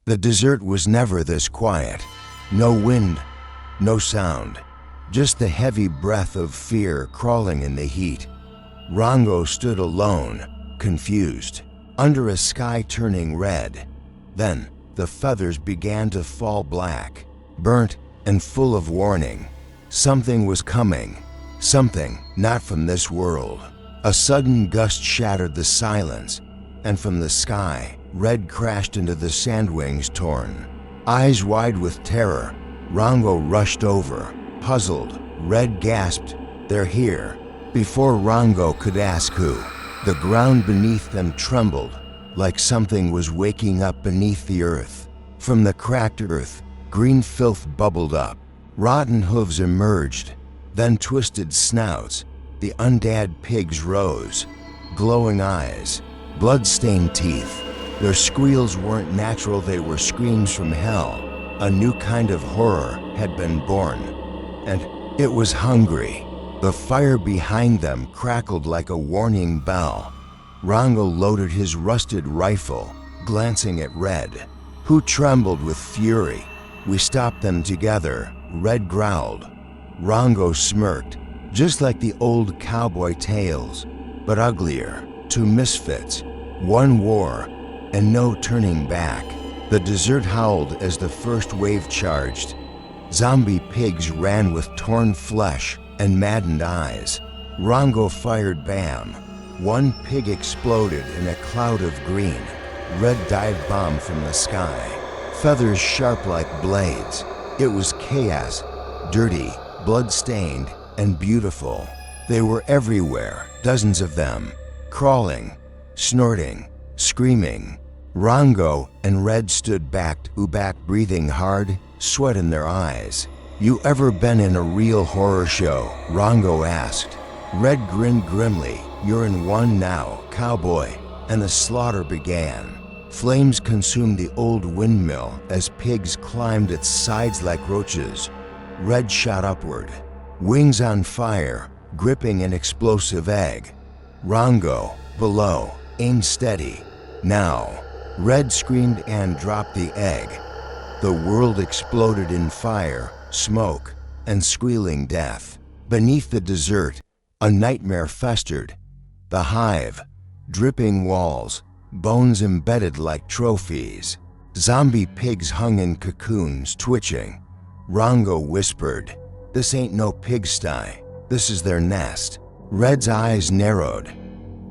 The desert was never this quiet. No wind, no sound, just the heavy breath of fear crawling in the heat. Rango stood alone, confused, under a sky turning red. Then the feathers began to fall black, burnt and full of warning. Something was coming, something not from this world. A sudden gust shattered the silence, and from the sky, Red crashed into the sandwings torn. Eyes wide with terror, Rango rushed over. Puzzled, Red gasped, "They're here." Before Rango could ask who, the ground beneath them trembled, like something was waking up beneath the earth. From the cracked earth, green filth bubbled up. Rotten hooves emerged, then twisted snouts. The undead pigs rose, glowing eyes, blood-stained teeth. Their squeals weren't natural, they were screams from hell. A new kind of horror had been born, and it was hungry. The fire behind them crackled like a warning bell. Rango loaded his rusted rifle, glancing at Red, who trembled with fury. "We stopped them together," Red growled. Rango smirked, just like the old cowboy tales, but uglier. Two misfits, one war, and no turning back. The desert howled as the first wave charged. Zombie pigs ran with torn flesh and maddened eyes. Rango fired bam. One pig exploded in a cloud of green. Red dive bombed from the sky, feathers sharp like blades. It was chaos, dirty, blood-stained, and beautiful. They were everywhere, dozens of them, crawling, snorting, screaming. Rango and Red stood back, breathing hard, sweat in their eyes. "You ever been in a real horror show?" Rango asked. Red grinned grimly. "You're in one now, cowboy." And the slaughter began. Flames consumed the old windmill as pigs climbed its sides like roaches. Red shot upward, wings on fire, gripping an explosive egg. Rango, below, aimed steady. Now, Red screamed and dropped the egg. The world exploded in fire, smoke, and squealing death. Beneath the desert, a nightmare festered. The hive, dripping walls, bones embedded like trophies. Zombie pigs hung in cocoons, twitching. Rango whispered, "This ain't no pigsty. This is their nest." Red's eyes narrowed.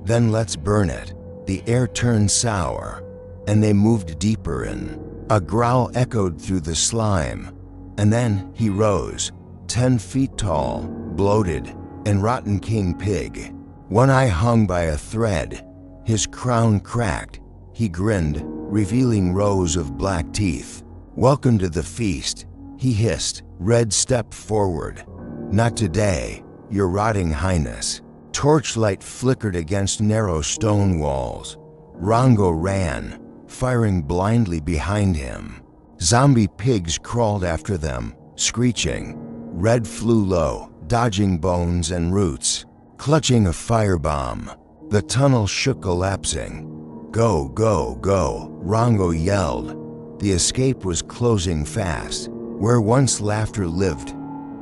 "Then let's burn it." The air turned sour, and they moved deeper in. A growl echoed through the slime, and then he rose, 10 feet tall, bloated, and rotten king pig. One eye hung by a thread, his crown cracked. He grinned, revealing rows of black teeth. "Welcome to the feast," he hissed. Red stepped forward. "Not today, your rotting highness." Torchlight flickered against narrow stone walls. Rango ran, firing blindly behind him. Zombie pigs crawled after them, screeching. Red flew low, dodging bones and roots, clutching a firebomb. The tunnel shook, collapsing. "Go, go, go," Rango yelled. The escape was closing fast. Where once laughter lived,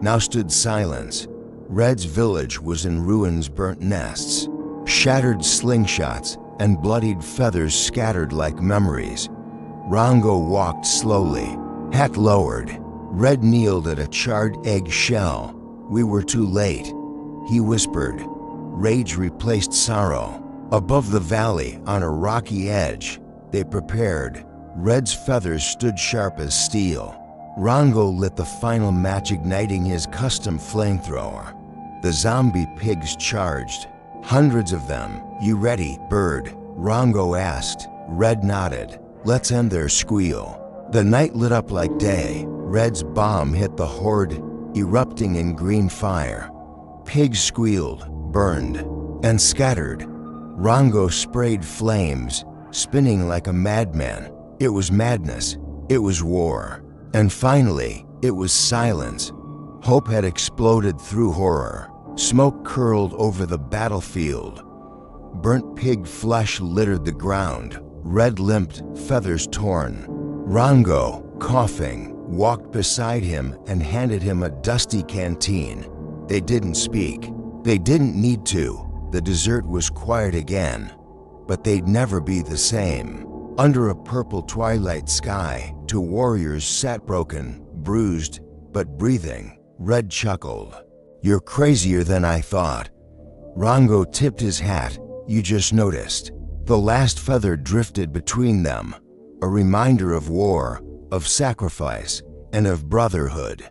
now stood silence. Red's village was in ruins, burnt nests, shattered slingshots, and bloodied feathers scattered like memories. Rango walked slowly, hat lowered. Red kneeled at a charred egg shell. "We were too late," he whispered. Rage replaced sorrow. Above the valley, on a rocky edge, they prepared. Red's feathers stood sharp as steel. Rango lit the final match, igniting his custom flamethrower. The zombie pigs charged, hundreds of them. "You ready, bird?" Rango asked. Red nodded. "Let's end their squeal." The night lit up like day. Red's bomb hit the horde, erupting in green fire. Pigs squealed, burned, and scattered. Rango sprayed flames, spinning like a madman. It was madness. It was war. And finally, it was silence. Hope had exploded through horror. Smoke curled over the battlefield. Burnt pig flesh littered the ground. Red limped, feathers torn. Rango, coughing, walked beside him and handed him a dusty canteen. They didn't speak. They didn't need to. The desert was quiet again. But they'd never be the same. Under a purple twilight sky, two warriors sat broken, bruised, but breathing. Red chuckled. "You're crazier than I thought." Rango tipped his hat. "You just noticed." The last feather drifted between them, a reminder of war, of sacrifice, and of brotherhood.